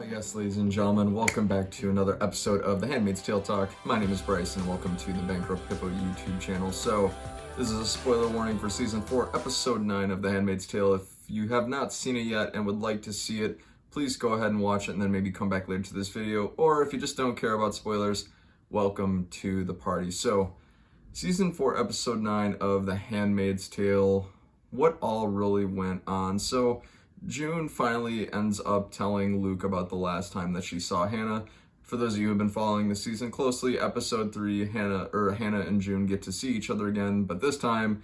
Yes, ladies and gentlemen, welcome back to another episode of The Handmaid's Tale Talk. My name is Bryce, and welcome to the Bankrupt Hippo YouTube channel. So, this is a spoiler warning for Season 4, Episode 9 of The Handmaid's Tale. If you have not seen it yet and would like to see it, please go ahead and watch it and then maybe come back later to this video. Or if you just don't care about spoilers, welcome to the party. So, Season 4, Episode 9 of The Handmaid's Tale, what all really went on? So, June finally ends up telling Luke about the last time that she saw Hannah. For those of you who have been following the season closely, episode 3, Hannah and June get to see each other again, but this time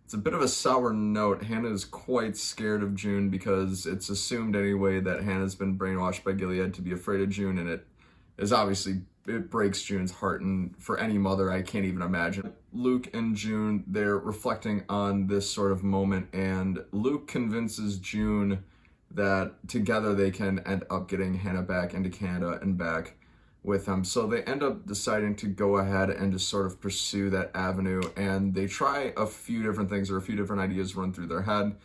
it's a bit of a sour note. Hannah is quite scared of June because it's assumed anyway that Hannah's been brainwashed by Gilead to be afraid of June, and it breaks June's heart, and for any mother, I can't even imagine. Luke and June, they're reflecting on this sort of moment, and Luke convinces June that together they can end up getting Hannah back into Canada and back with him. So they end up deciding to go ahead and just sort of pursue that avenue, and they try a few different things, or a few different ideas run through their head.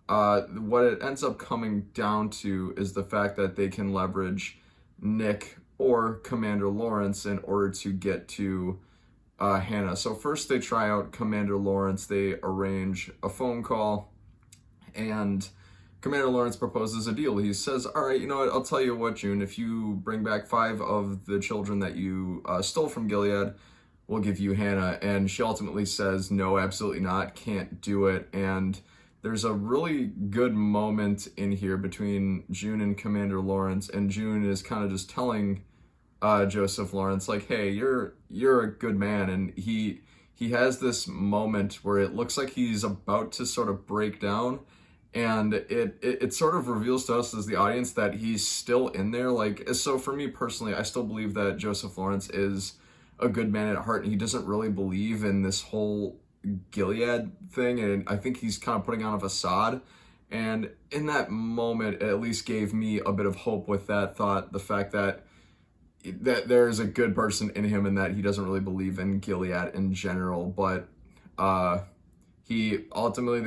What it ends up coming down to is the fact that they can leverage Nick or Commander Lawrence in order to get to Hannah. So first they try out Commander Lawrence. They arrange a phone call, and Commander Lawrence proposes a deal. He says, all right, you know what, I'll tell you what, June, if you bring back 5 of the children that you stole from Gilead, we'll give you Hannah. And she ultimately says, no, absolutely not, can't do it. And there's a really good moment in here between June and Commander Lawrence, and June is kind of just telling Joseph Lawrence, like, hey, you're a good man. And he has this moment where it looks like he's about to sort of break down, and it sort of reveals to us as the audience that he's still in there. Like, so for me personally, I still believe that Joseph Lawrence is a good man at heart, and he doesn't really believe in this whole Gilead thing, and I think he's kind of putting on a facade. And in that moment, it at least gave me a bit of hope with that thought, the fact that there's a good person in him and that he doesn't really believe in Gilead in general. But they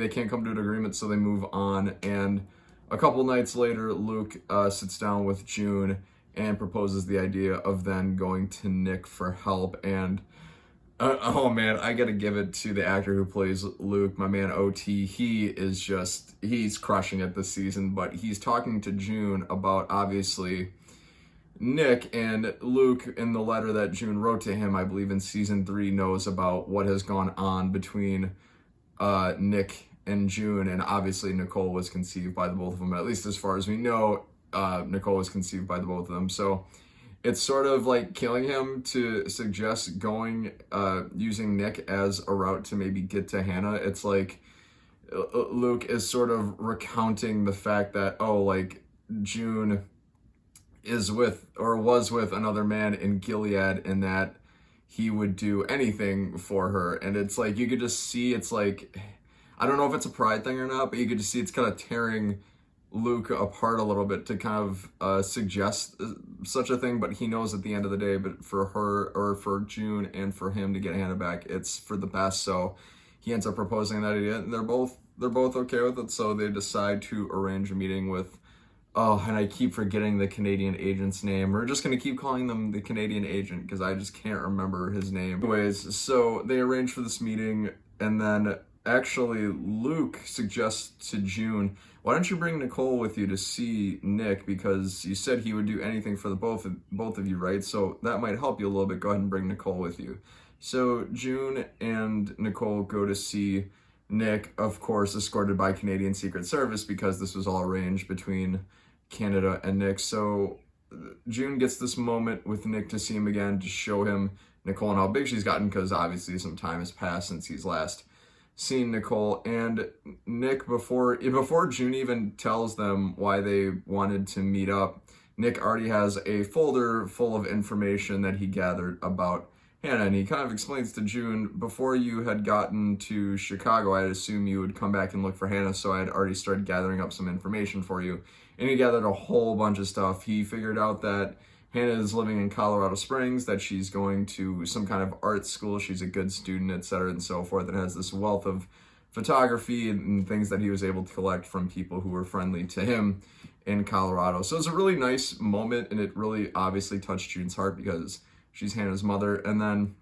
can't come to an agreement, so they move on. And a couple nights later, Luke sits down with June and proposes the idea of then going to Nick for help. And oh man, I gotta give it to the actor who plays Luke, my man OT. He's crushing it this season, but he's talking to June about, obviously, Nick, and Luke, in the letter that June wrote to him, I believe in season 3, knows about what has gone on between Nick and June, and obviously Nicole was conceived by the both of them. At least as far as we know, Nicole was conceived by the both of them. So it's sort of like killing him to suggest using Nick as a route to maybe get to Hannah. It's like Luke is sort of recounting the fact that, June was with another man in Gilead, and that he would do anything for her. And it's like, you could just see, it's like, I don't know if it's a pride thing or not, but you could just see it's kind of tearing Luke apart a little bit to kind of suggest such a thing. But he knows at the end of the day, but for her, or for June and for him to get Hannah back, it's for the best. So he ends up proposing that idea, and they're both okay with it. So they decide to arrange a meeting with, and I keep forgetting the Canadian agent's name. We're just going to keep calling them the Canadian agent because I just can't remember his name. Anyways, so they arrange for this meeting, and then actually Luke suggests to June, why don't you bring Nicole with you to see Nick, because you said he would do anything for the both of you, right? So that might help you a little bit. Go ahead and bring Nicole with you. So June and Nicole go to see Nick, of course, escorted by Canadian Secret Service, because this was all arranged between Canada and Nick. So June gets this moment with Nick to see him again, to show him Nicole and how big she's gotten, because obviously some time has passed since he's last seen Nicole. And Nick, before June even tells them why they wanted to meet up, Nick already has a folder full of information that he gathered about Hannah, and he kind of explains to June, before you had gotten to Chicago, I'd assume you would come back and look for Hannah, so I had already started gathering up some information for you. And he gathered a whole bunch of stuff. He figured out that Hannah is living in Colorado Springs, that she's going to some kind of art school, she's a good student, etc. and so forth, and has this wealth of photography and things that he was able to collect from people who were friendly to him in Colorado. So it was a really nice moment, and it really obviously touched June's heart because she's Hannah's mother. And then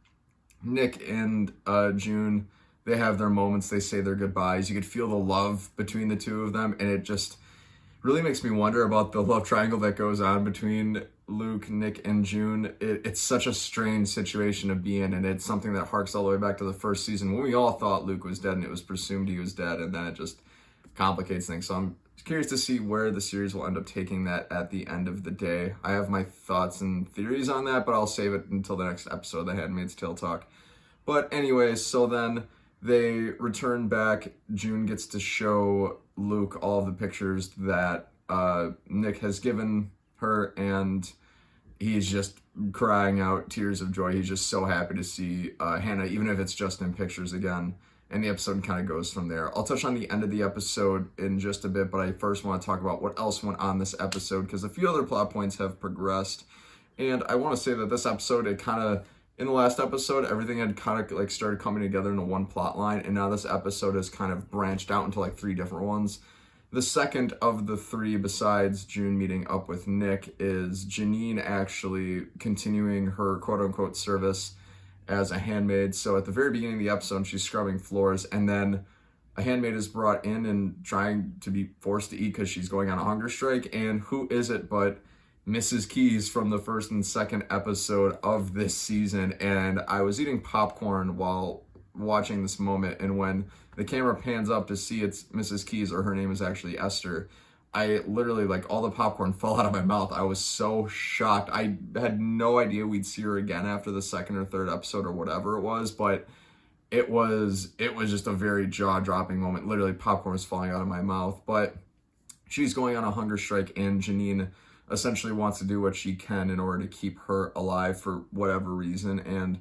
Nick and June, they have their moments, they say their goodbyes. You could feel the love between the two of them, and it just really makes me wonder about the love triangle that goes on between Luke, Nick, and June. It's such a strange situation to be in, and it's something that harks all the way back to the first season when we all thought Luke was dead and it was presumed he was dead, and then it just complicates things. So I'm curious to see where the series will end up taking that at the end of the day. I have my thoughts and theories on that, but I'll save it until the next episode, the Handmaid's Tale talk. But anyways, so then they return back. June gets to show Luke all of the pictures that Nick has given her, and he's just crying out tears of joy. He's just so happy to see Hannah, even if it's just in pictures again. And the episode kind of goes from there. I'll touch on the end of the episode in just a bit, but I first want to talk about what else went on this episode, because a few other plot points have progressed. And I want to say that this episode, it kind of, in the last episode, everything had kind of like started coming together into one plot line, and now this episode has kind of branched out into like 3 different ones. The second of the 3, besides June meeting up with Nick, is Janine actually continuing her quote-unquote service as a handmaid. So at the very beginning of the episode, she's scrubbing floors, and then a handmaid is brought in and trying to be forced to eat because she's going on a hunger strike. And who is it but Mrs. Keys from the first and second episode of this season? And I was eating popcorn while watching this moment, and when the camera pans up to see it's Mrs. Keys, or her name is actually Esther, I literally, like, all the popcorn fell out of my mouth. I was so shocked. I had no idea we'd see her again after the second or third episode or whatever it was, but it was just a very jaw-dropping moment. Literally, popcorn was falling out of my mouth. But she's going on a hunger strike, and Janine essentially wants to do what she can in order to keep her alive for whatever reason. And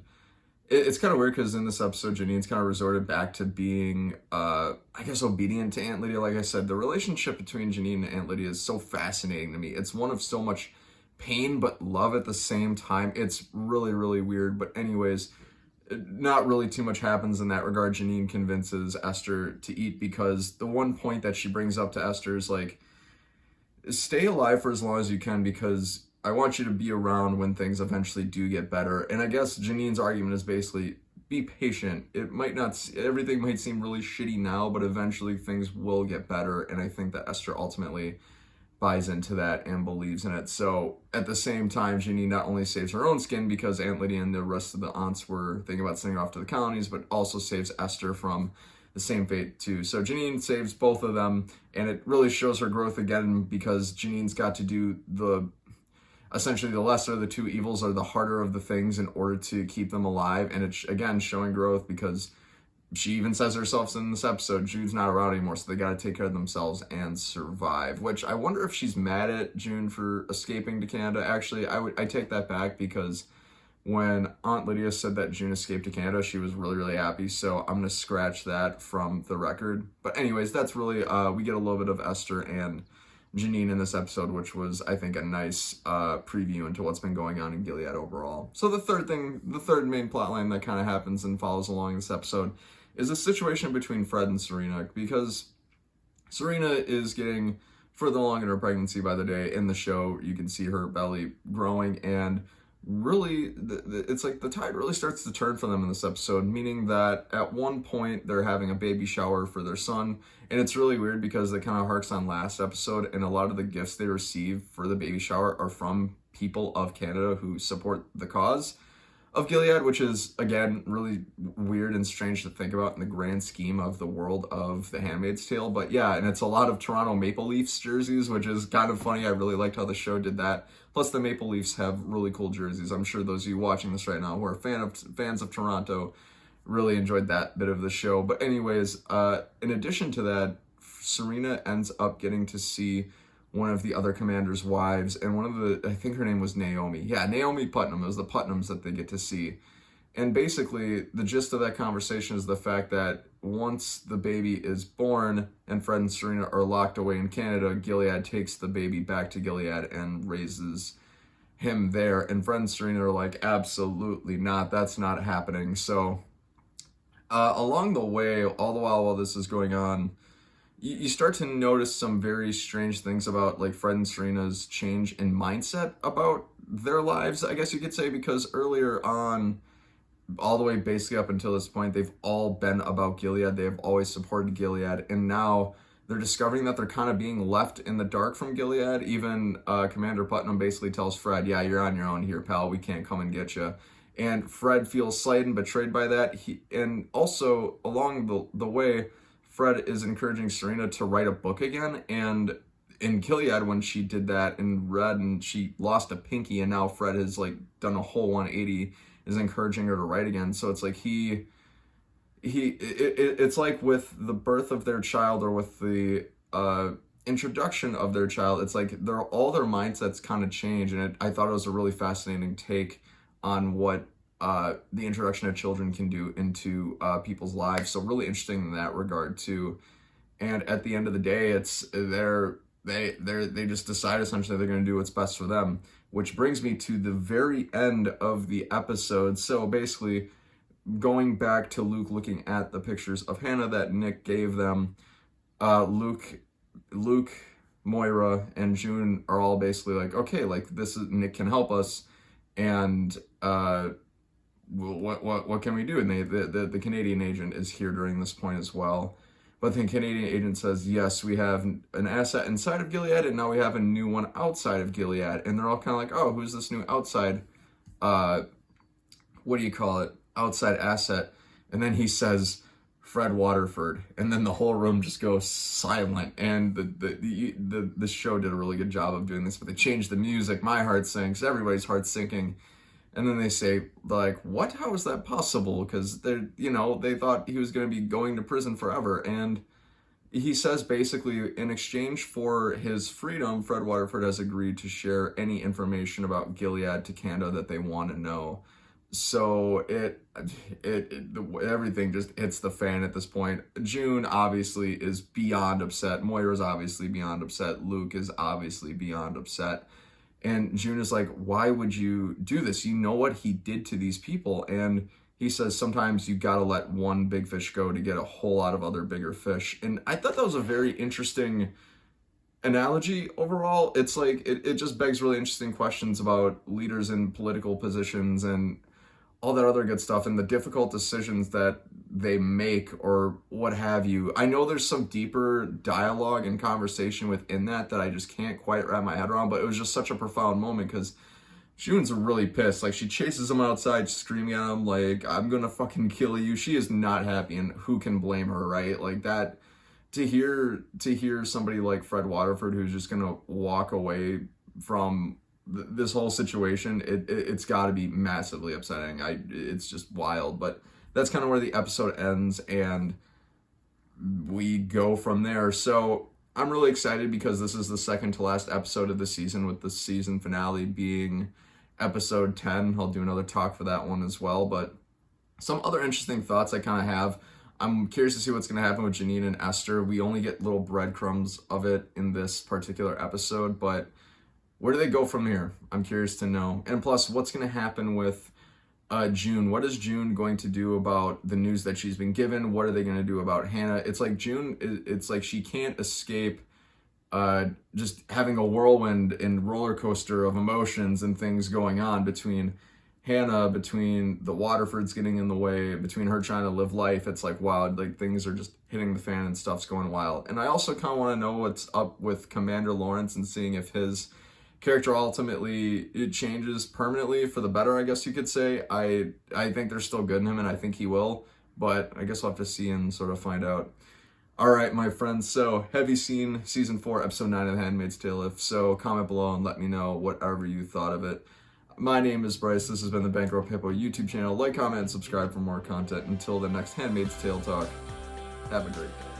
it's kind of weird because in this episode, Janine's kind of resorted back to being, I guess, obedient to Aunt Lydia. Like I said, the relationship between Janine and Aunt Lydia is so fascinating to me. It's one of so much pain but love at the same time. It's really, really weird. But anyways, not really too much happens in that regard. Janine convinces Esther to eat because the one point that she brings up to Esther is like, stay alive for as long as you can because I want you to be around when things eventually do get better. And I guess Janine's argument is basically, be patient. It might not, everything might seem really shitty now, but eventually things will get better. And I think that Esther ultimately buys into that and believes in it. So at the same time, Janine not only saves her own skin because Aunt Lydia and the rest of the aunts were thinking about sending her off to the colonies, but also saves Esther from the same fate too. So Janine saves both of them, and it really shows her growth again because Janine's got to do essentially the lesser of the 2 evils or the harder of the things in order to keep them alive. And it's, again, showing growth because she even says herself in this episode, June's not around anymore, so they got to take care of themselves and survive. Which I wonder if she's mad at June for escaping to Canada. Actually, I take that back because when Aunt Lydia said that June escaped to Canada, she was really, really happy. So I'm going to scratch that from the record. But anyways, that's really, we get a little bit of Esther and Janine in this episode, which was, I think, a nice preview into what's been going on in Gilead overall. So the third main plot line that kind of happens and follows along this episode is a situation between Fred and Serena, because Serena is getting further along in her pregnancy by the day. In the show, you can see her belly growing, and really, it's like the tide really starts to turn for them in this episode, meaning that at one point they're having a baby shower for their son, and it's really weird because it kind of harks on last episode, and a lot of the gifts they receive for the baby shower are from people of Canada who support the cause of Gilead, which is, again, really weird and strange to think about in the grand scheme of the world of The Handmaid's Tale. But yeah, and it's a lot of Toronto Maple Leafs jerseys, which is kind of funny. I really liked how the show did that. Plus, the Maple Leafs have really cool jerseys. I'm sure those of you watching this right now who are fans of Toronto really enjoyed that bit of the show. But anyways, in addition to that, Serena ends up getting to see one of the other commander's wives, and I think her name was Naomi. Yeah, Naomi Putnam. It was the Putnams that they get to see. And basically, the gist of that conversation is the fact that once the baby is born and Fred and Serena are locked away in Canada, Gilead takes the baby back to Gilead and raises him there. And Fred and Serena are like, absolutely not. That's not happening. So Along the way, all the while this is going on, you start to notice some very strange things about like Fred and Serena's change in mindset about their lives, I guess you could say, because earlier on, all the way basically up until this point, they've all been about Gilead. They have always supported Gilead, and now they're discovering that they're kind of being left in the dark from Gilead. Even Commander Putnam basically tells Fred, "Yeah, you're on your own here, pal. We can't come and get you." And Fred feels slighted and betrayed by that. And also along the way, Fred is encouraging Serena to write a book again. And in Gilead, when she did that and read, and she lost a pinky, and now Fred has like done a whole 180, is encouraging her to write again. So it's like it's like with the birth of their child, or with the introduction of their child, it's like all their mindsets kind of change. And I thought it was a really fascinating take on what the introduction of children can do into people's lives. So really interesting in that regard too. And at the end of the day, it's they just decide essentially they're going to do what's best for them, which brings me to the very end of the episode. So basically, going back to Luke looking at the pictures of Hannah that Nick gave them, Luke, Moira, and June are all basically like, okay, like Nick can help us, and what can we do? And the Canadian agent is here during this point as well. But the Canadian agent says, yes, we have an asset inside of Gilead, and now we have a new one outside of Gilead. And they're all kind of like, oh, who's this new outside, outside asset? And then he says, Fred Waterford. And then the whole room just goes silent. And the show did a really good job of doing this, but they changed the music. My heart sinks, everybody's heart sinking. And then they say, like, what? How is that possible? Because they thought he was going to be going to prison forever. And he says basically, in exchange for his freedom, Fred Waterford has agreed to share any information about Gilead to Canada that they want to know. So everything just hits the fan at this point. June obviously is beyond upset. Moira's obviously beyond upset. Luke is obviously beyond upset. And June is like, why would you do this? You know what he did to these people. And he says, sometimes you gotta let one big fish go to get a whole lot of other bigger fish. And I thought that was a very interesting analogy overall. It's like, it just begs really interesting questions about leaders in political positions and all that other good stuff, and the difficult decisions that they make or what have you. I know there's some deeper dialogue and conversation within that I just can't quite wrap my head around, but it was just such a profound moment because June's really pissed. Like, she chases him outside screaming at him like, I'm gonna fucking kill you. She is not happy, and who can blame her, right? Like, that, to hear somebody like Fred Waterford who's just gonna walk away from this whole situation, it's got to be massively upsetting. It's just wild. But that's kind of where the episode ends, and we go from there. So I'm really excited because this is the second to last episode of the season, with the season finale being episode 10. I'll do another talk for that one as well. But some other interesting thoughts I kind of have. I'm curious to see what's going to happen with Janine and Esther. We only get little breadcrumbs of it in this particular episode, but where do they go from here? I'm curious to know. And plus, what's going to happen with June? What is June going to do about the news that she's been given? What are they going to do about Hannah? It's like June, it's like she can't escape just having a whirlwind and roller coaster of emotions and things going on between Hannah, between the Waterfords getting in the way, between her trying to live life. It's like, wow, like things are just hitting the fan and stuff's going wild. And I also kind of want to know what's up with Commander Lawrence and seeing if his character ultimately it changes permanently for the better, I guess you could say. I think there's still good in him, and I think he will, but I guess we'll have to see and sort of find out. All right, my friends, so Heavy Scene, Season 4, Episode 9 of The Handmaid's Tale. If so, comment below and let me know whatever you thought of it. My name is Bryce. This has been the Bankrupt Hippo YouTube channel. Like, comment, and subscribe for more content. Until the next Handmaid's Tale talk, have a great day.